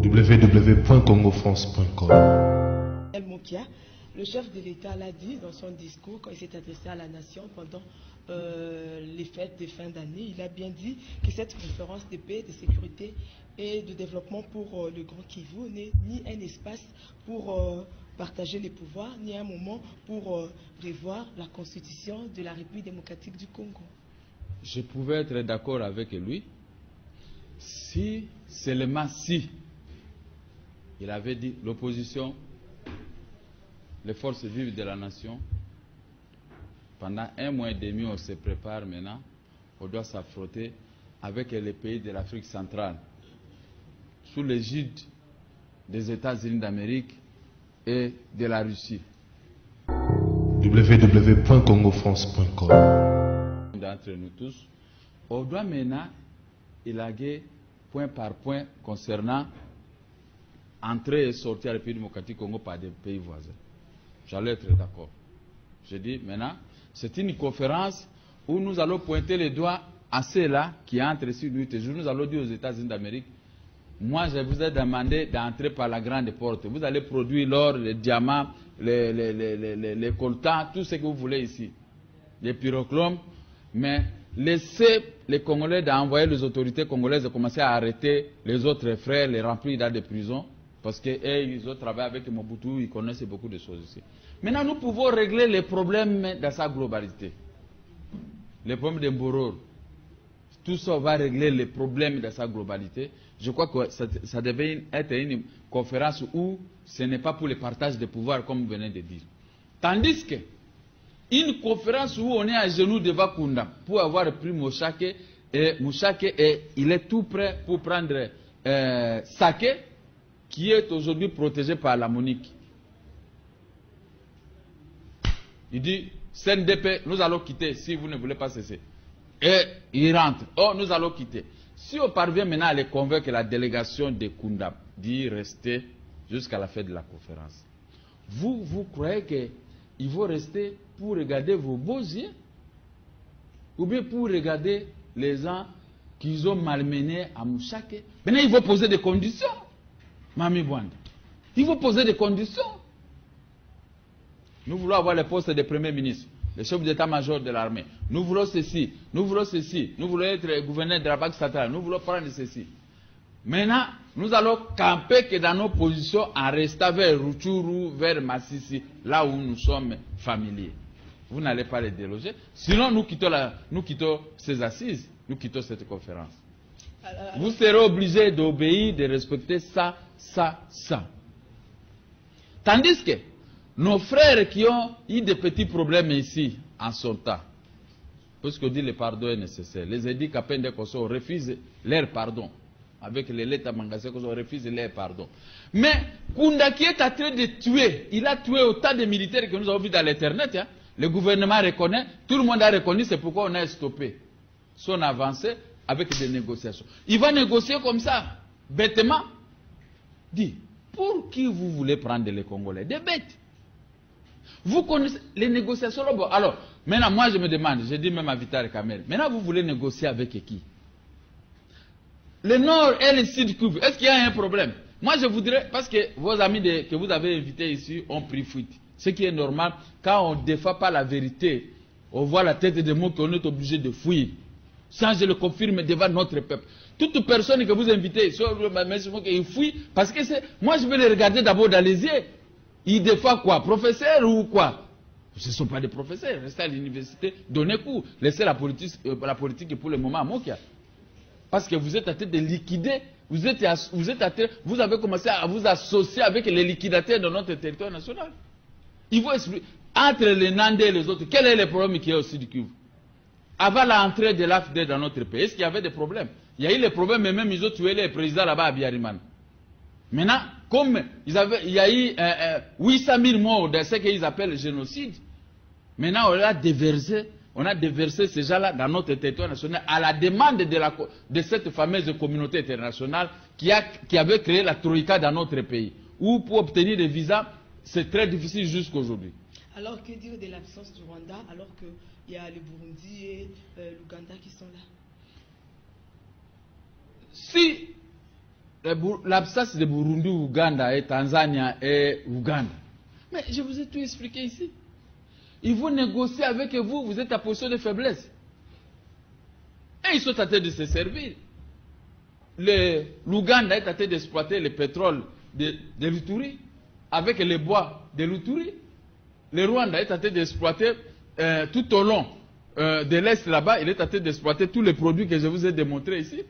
www.congofrance.com. El Mokia, le chef de l'État l'a dit dans son discours quand il s'est adressé à la nation pendant les fêtes de fin d'année. Il a bien dit que cette conférence de paix, de sécurité et de développement pour le Grand Kivu n'est ni un espace pour partager les pouvoirs, ni un moment pour prévoir la constitution de la République démocratique du Congo. Je pouvais être d'accord avec lui si, seulement si, il avait dit l'opposition, les forces vives de la nation, pendant 1 mois et demi, on se prépare maintenant, on doit s'affronter avec les pays de l'Afrique centrale, sous l'égide des États-Unis d'Amérique et de la Russie. www.congofrance.com. D'entre nous tous, on doit maintenant élaguer point par point concernant entrer et sortir de la République démocratique du Congo par des pays voisins. J'allais être d'accord. Je dis maintenant, c'est une conférence où nous allons pointer les doigts à ceux-là qui entrent sur nous. Nous allons dire aux États-Unis d'Amérique, moi je vous ai demandé d'entrer par la grande porte. Vous allez produire l'or, les diamants, les coltans, tout ce que vous voulez ici. Les pyroclomes, mais laissez les Congolais d'envoyer les autorités congolaises de commencer à arrêter les autres frères, les remplir dans des prisons, parce qu'ils ont travaillé avec Mobutu, ils connaissent beaucoup de choses ici. Maintenant, nous pouvons régler les problèmes dans sa globalité. Les problèmes de Mbororo. Tout ça va régler les problèmes dans sa globalité. Je crois que ça devait être une conférence où ce n'est pas pour le partage de pouvoir, comme vous venez de dire. Tandis que une conférence où on est à genoux devant Kunda pour avoir pris Mouchake et il est tout prêt pour prendre Saké, qui est aujourd'hui protégé par la Monique. Il dit, CNDP, nous allons quitter si vous ne voulez pas cesser. Et il rentre. Oh, nous allons quitter. Si on parvient maintenant à les convaincre, la délégation de Kunda d'y rester jusqu'à la fin de la conférence, vous croyez qu'ils vont rester pour regarder vos beaux yeux? Ou bien pour regarder les gens qu'ils ont malmenés à Mouchake? Maintenant, ils vont poser des conditions. Mami Bwanda. Ils vont poser des conditions. Nous voulons avoir le poste de Premier ministre, le chef d'état-major de l'armée. Nous voulons ceci, nous voulons ceci. Nous voulons être gouverneur de la Banque centrale. Nous voulons prendre ceci. Maintenant, nous allons camper que dans nos positions en restant vers Rutshuru, vers Massissi, là où nous sommes familiers. Vous n'allez pas les déloger. Sinon, nous quittons ces assises, nous quittons cette conférence. Vous serez obligés d'obéir, de respecter ça. Tandis que nos frères qui ont eu des petits problèmes ici, en son temps, parce qu'on dit le pardon est nécessaire, les édits Kapende Koso refusent leur pardon. Avec les lettres Mangasé Koso refusent leur pardon. Mais Kunda qui est en train de tuer, il a tué autant de militaires que nous avons vu dans l'internet. Hein. Le gouvernement reconnaît, tout le monde a reconnu, c'est pourquoi on a stoppé son avancée avec des négociations. Il va négocier comme ça, bêtement. Dit, pour qui vous voulez prendre les Congolais? Des bêtes. Vous connaissez les négociations là. Bon, alors, maintenant, moi je me demande, je dis même à Vital Kamel, maintenant vous voulez négocier avec qui? Le Nord et le Sud Kivu, est-ce qu'il y a un problème? Moi je voudrais, parce que vos amis que vous avez invités ici ont pris fuite. Ce qui est normal, quand on ne défend pas la vérité, on voit la tête des mots qu'on est obligé de fuir. Ça, je le confirme devant notre peuple. Toute personne que vous invitez, il fuit, parce que moi je vais les regarder d'abord dans les yeux. Ils défendent quoi? Professeur ou quoi? Ce ne sont pas des professeurs. Restez à l'université, donnez cours. Laissez la politique pour le moment à Mokia. Parce que vous êtes en train de liquider, vous avez commencé à vous associer avec les liquidateurs de notre territoire national. Il faut expliquer, entre les Nandais et les autres, quel est le problème qui est au Sud Kivu? Avant l'entrée de l'AFD dans notre pays, est-ce qu'il y avait des problèmes? Il y a eu des problèmes, mais même ils ont tué les présidents là-bas à Biariman. Maintenant, comme il y a eu 800 000 morts de ce qu'ils appellent le génocide, maintenant on a déversé ces gens-là dans notre territoire national à la demande de cette fameuse communauté internationale qui avait créé la Troïka dans notre pays. Ou pour obtenir des visas, c'est très difficile jusqu'aujourd'hui. Alors que dire de l'absence du Rwanda alors qu'il y a le Burundi et l'Ouganda qui sont là? Si l'absence de Burundi, Ouganda et Tanzanie et Ouganda. Mais je vous ai tout expliqué ici. Ils vont négocier avec vous, vous êtes à position de faiblesse. Et ils sont en train de se servir. L'Ouganda est en train d'exploiter le pétrole de l'Uturi avec les bois de l'Uturi. Le Rwanda est en train d'exploiter tout au long de l'Est là-bas, il est en train d'exploiter tous les produits que je vous ai démontrés ici.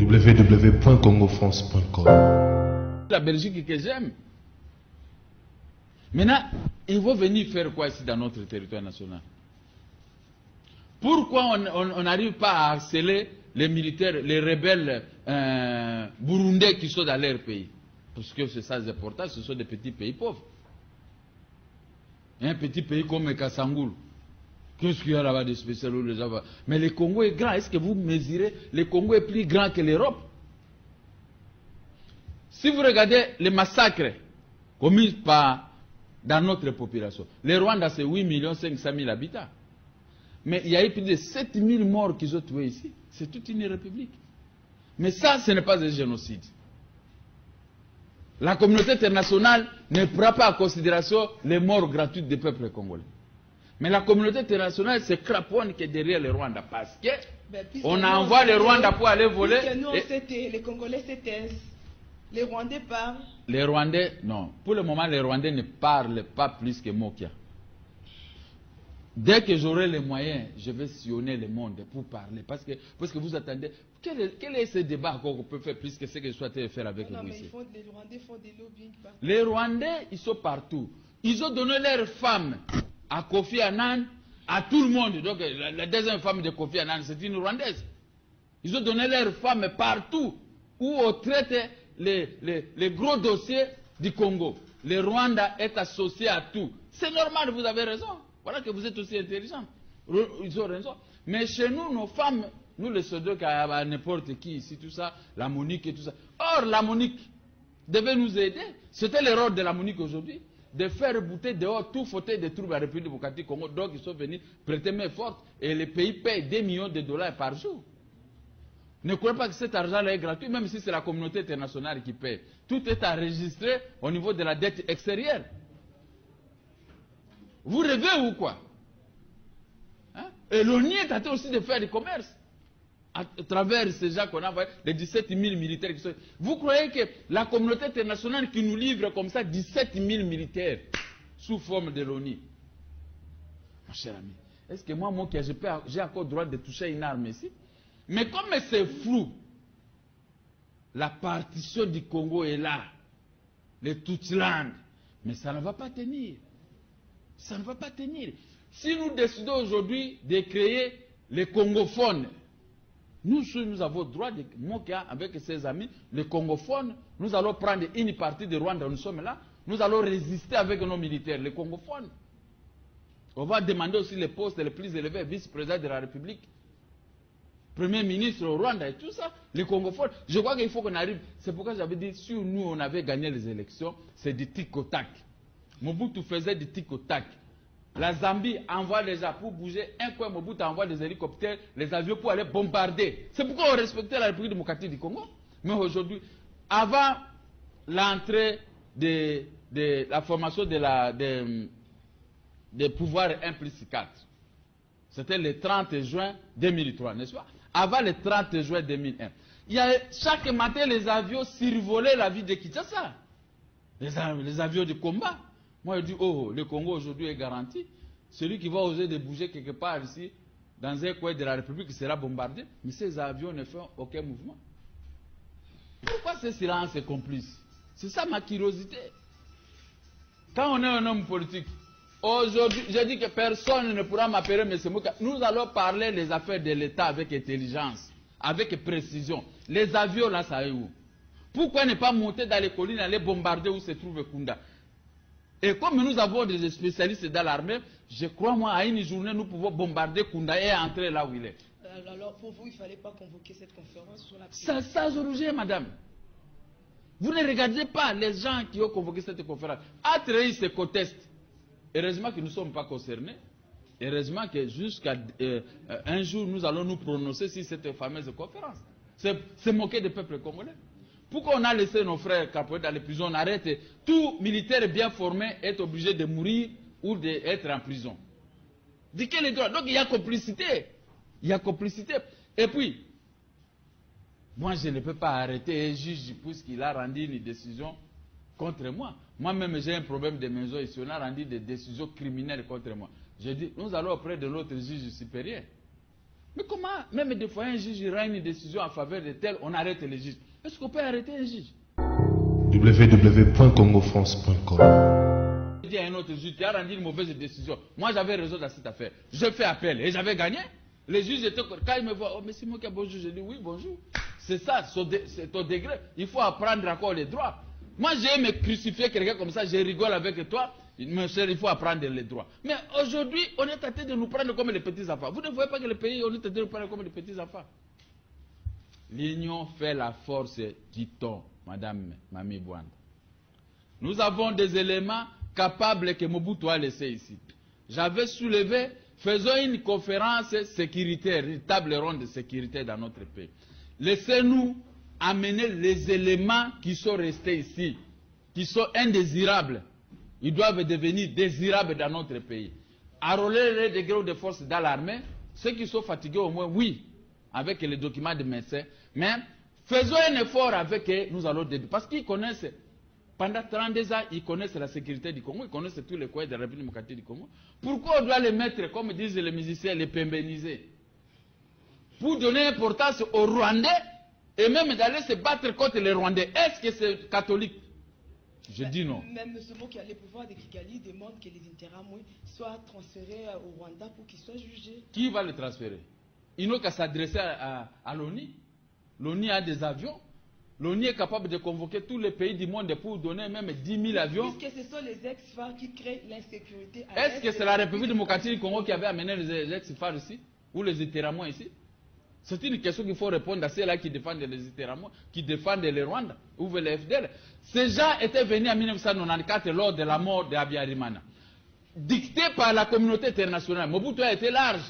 www.congofrance.com. La Belgique que j'aime. Maintenant, ils vont venir faire quoi ici dans notre territoire national? Pourquoi on n'arrive pas à harceler les militaires, les rebelles burundais qui sont dans leur pays? Parce que c'est ça les importants, ce sont des petits pays pauvres. Un petit pays comme Kassangoul. Qu'est-ce qu'il y a là-bas de spécial? Mais le Congo est grand. Est-ce que vous mesurez? Le Congo est plus grand que l'Europe. Si vous regardez les massacres commis dans notre population, le Rwanda c'est 8 500 000 habitants. Mais il y a eu plus de 7 000 morts qu'ils ont tués ici. C'est toute une république. Mais ça, ce n'est pas un génocide. La communauté internationale ne prend pas en considération les morts gratuites des peuples congolais. Mais la communauté internationale se craponne que derrière le Rwanda parce que on envoie le Rwanda pour aller voler. Nous, les Congolais se taisent. Les Rwandais parlent. Les Rwandais, non. Pour le moment, les Rwandais ne parlent pas plus que Mokia. Dès que j'aurai les moyens, je vais sillonner le monde pour parler. Parce que vous attendez. Quel est ce débat qu'on peut faire plus que ce que je souhaitais faire avec vous ici? Les Rwandais font des lobbying partout. Les Rwandais, ils sont partout. Ils ont donné leurs femmes à Kofi Annan, à tout le monde. Donc la deuxième femme de Kofi Annan, c'est une Rwandaise. Ils ont donné leurs femmes partout où on traite les gros dossiers du Congo. Le Rwanda est associé à tout. C'est normal, vous avez raison. Voilà que vous êtes aussi intelligent. Ils ont raison. Mais chez nous, nos femmes, nous les soldats, à n'importe qui ici, tout ça, la Monique et tout ça. Or, la Monique devait nous aider. C'était le rôle de la Monique aujourd'hui, de faire bouter dehors tout fauteuil de troubles à la République démocratique du Congo. Donc, ils sont venus prêter main forte et les pays payent des millions de dollars par jour. Ne croyez pas que cet argent-là est gratuit, même si c'est la communauté internationale qui paye. Tout est enregistré au niveau de la dette extérieure. Vous rêvez ou quoi? Hein? Et l'ONU est en train aussi de faire du commerce. À travers ces gens qu'on a envoyés, les 17 000 militaires qui sont... Vous croyez que la communauté internationale qui nous livre comme ça 17 000 militaires sous forme de l'ONU? Mon cher ami, est-ce que moi j'ai encore le droit de toucher une arme ici? Mais comme c'est flou, la partition du Congo est là, les Tutland, mais ça ne va pas tenir. Ça ne va pas tenir. Si nous décidons aujourd'hui de créer les congophones, nous avons le droit de Mokia avec ses amis, les congophones, nous allons prendre une partie de Rwanda, nous sommes là, nous allons résister avec nos militaires, les congophones. On va demander aussi les postes les plus élevés, vice-président de la République, Premier ministre au Rwanda et tout ça, les congophones. Je crois qu'il faut qu'on arrive. C'est pourquoi j'avais dit, si nous on avait gagné les élections, c'est du tic au tac. Mobutu faisait du tic au tac. La Zambie envoie les gens pour bouger. Un coin, Mobutu envoie des hélicoptères, les avions pour aller bombarder. C'est pourquoi on respectait la République démocratique du Congo. Mais aujourd'hui, avant l'entrée de la formation des pouvoirs 1 plus 4, c'était le 30 juin 2003, n'est-ce pas? Avant le 30 juin 2001. Chaque matin, les avions survolaient la ville de Kinshasa. Les avions de combat. Moi, je dis, oh, le Congo aujourd'hui est garanti. Celui qui va oser de bouger quelque part ici, dans un coin de la République, sera bombardé. Mais ces avions ne font aucun mouvement. Pourquoi ce silence est complice? C'est ça ma curiosité. Quand on est un homme politique, aujourd'hui, je dis que personne ne pourra m'appeler M. Mouka. Nous allons parler des affaires de l'État avec intelligence, avec précision. Les avions, là, ça est où? Pourquoi ne pas monter dans les collines, aller bombarder où se trouve Kunda? Et comme nous avons des spécialistes dans l'armée, je crois, moi, à une journée, nous pouvons bombarder Kunda et entrer là où il est. Alors, pour vous, il ne fallait pas convoquer cette conférence sur la... Ça, Zorouge, madame. Vous ne regardez pas les gens qui ont convoqué cette conférence. Atreus se conteste. Heureusement que nous ne sommes pas concernés. Heureusement que jusqu'à un jour, nous allons nous prononcer sur cette fameuse conférence. C'est moquer des peuples congolais. Pourquoi on a laissé nos frères capoter dans les prisons? On arrête. Tout militaire bien formé est obligé de mourir ou d'être en prison. De quel droit? Donc il y a complicité. Il y a complicité. Et puis, moi je ne peux pas arrêter un juge puisqu'il a rendu une décision contre moi. Moi-même j'ai un problème de maison ici. On a rendu des décisions criminelles contre moi. Je dis, nous allons auprès de l'autre juge supérieur. Mais comment, même des fois un juge rend une décision en faveur de tel, on arrête le juge. Est-ce qu'on peut arrêter un juge? www.congofrance.com. Je dis à un autre juge, tu as rendu une mauvaise décision. Moi j'avais raison dans cette affaire. Je fais appel et j'avais gagné. Les juges étaient, quand ils me voient, oh mais c'est moi qui ai bonjour, je dis oui, bonjour. C'est ça, c'est ton degré. Il faut apprendre encore les droits. Moi j'ai me crucifier quelqu'un comme ça, je rigole avec toi. Mon cher, il faut apprendre les droits. Mais aujourd'hui, on est tenté de nous prendre comme les petits enfants. Vous ne voyez pas que le pays, on est tenté de nous prendre comme les petits enfants. L'union fait la force, dit-on, Madame Mami Bouanda. Nous avons des éléments capables que Mobutu a laissés ici. J'avais soulevé, faisons une conférence sécuritaire, une table ronde de sécurité dans notre pays. Laissez-nous amener les éléments qui sont restés ici, qui sont indésirables. Ils doivent devenir désirables dans notre pays. Enrôler les degrés de force dans l'armée, ceux qui sont fatigués au moins, oui, avec les documents de médecins, mais faisons un effort avec eux, nous allons aider. Parce qu'ils connaissent, pendant 32 ans, ils connaissent la sécurité du Congo, ils connaissent tous les coins de la République démocratique du Congo. Pourquoi on doit les mettre, comme disent les musiciens, les pémbéniser? Pour donner importance aux Rwandais, et même d'aller se battre contre les Rwandais. Est-ce que c'est catholique? Je dis non. Même ce mot qui a les pouvoirs de Kigali demande que les Interamouis soient transférés au Rwanda pour qu'ils soient jugés. Qui va les transférer? Ils n'ont qu'à s'adresser à l'ONU. L'ONU a des avions. L'ONU est capable de convoquer tous les pays du monde pour donner même 10 000 avions. Puisque ce sont les ex-FARC qui créent l'insécurité. Est-ce que c'est la République démocratique du Congo qui avait amené les ex-FARC ici? Ou les Interamois ici? C'est une question qu'il faut répondre à ceux-là qui défendent les Interamois, qui défendent les Rwandais, ou les FDL. Ces gens étaient venus en 1994 lors de la mort d'Abiyarimana. Dicté par la communauté internationale. Mobutu a été large.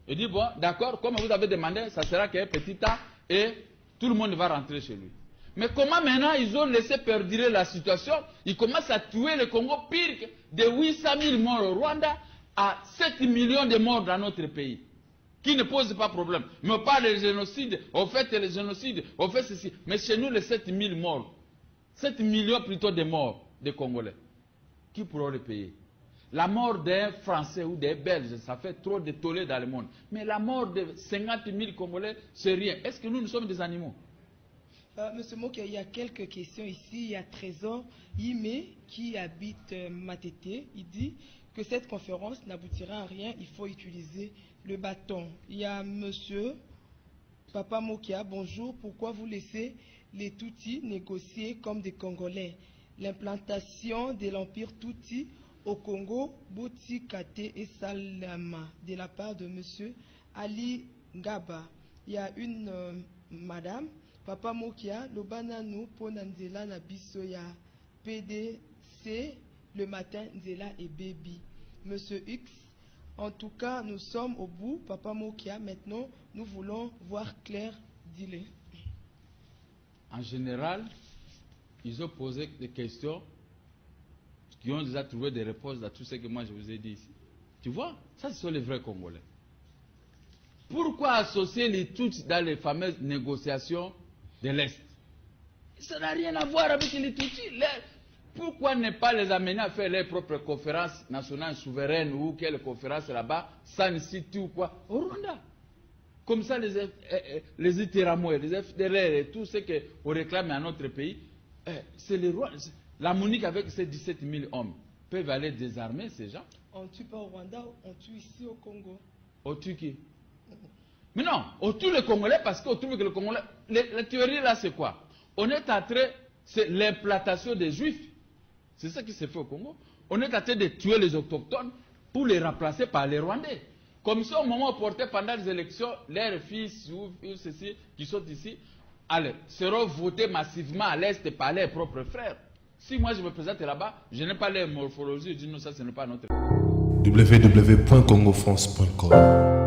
Il dit, bon, d'accord, comme vous avez demandé, ça sera qu'un petit temps et tout le monde va rentrer chez lui. Mais comment maintenant ils ont laissé perdurer la situation? Ils commencent à tuer le Congo pire que de 800 000 morts au Rwanda à 7 millions de morts dans notre pays. Qui ne pose pas problème. Mais on parle de génocide, on fait le génocide, on fait ceci. Mais chez nous, les 7 000 morts, 7 millions plutôt de morts de Congolais, qui pourront les payer? La mort d'un Français ou d'un Belge, ça fait trop de tollé dans le monde. Mais la mort de 50 000 Congolais, c'est rien. Est-ce que nous sommes des animaux? Monsieur Mokia, il y a quelques questions ici. Il y a Trésor Yime qui habite Matete. Il dit que cette conférence n'aboutira à rien. Il faut utiliser le bâton. Il y a monsieur Papa Mokia. Bonjour. Pourquoi vous laissez les Tutsis négocier comme des Congolais? L'implantation de l'empire Tutsi au Congo, Boti Kate et Salama, de la part de monsieur Ali Ngaba. Il y a une madame Papa Mokia, le banano pour Nanzela na bisoya PDC le matin Nzela et Baby. Monsieur X, en tout cas, nous sommes au bout, Papa Mokia. Maintenant, nous voulons voir clair, dis-le. En général, ils ont posé des questions qui ont déjà trouvé des réponses à tout ce que moi je vous ai dit ici. Tu vois, ça ce sont les vrais Congolais. Pourquoi associer les Tutsis dans les fameuses négociations de l'Est? Ça n'a rien à voir avec les Tutsis. Pourquoi ne pas les amener à faire leurs propres conférences nationales souveraines ou quelle conférence là-bas, San City ou quoi, au Rwanda? Comme ça, les Interamois, les FDLR et tout ce qu'on réclame à notre pays, c'est les rois. La Monique avec ses 17 000 hommes peuvent aller désarmer ces gens. On tue pas au Rwanda, on tue ici au Congo. On tue qui? Mais non, on tue les Congolais parce qu'on trouve que le Congolais... La théorie là, c'est quoi? On est en train... C'est l'implantation des Juifs. C'est ça qui se fait au Congo. On est en train de tuer les autochtones pour les remplacer par les Rwandais. Comme ça, au moment opportun, pendant les élections, leurs fils ou ceci, qui sont ici, allez, seront votés massivement à l'Est par leurs propres frères. Si moi je me présente là-bas, je n'ai pas leur morphologie, je dis non, ça ce n'est pas notre... www.congofrance.com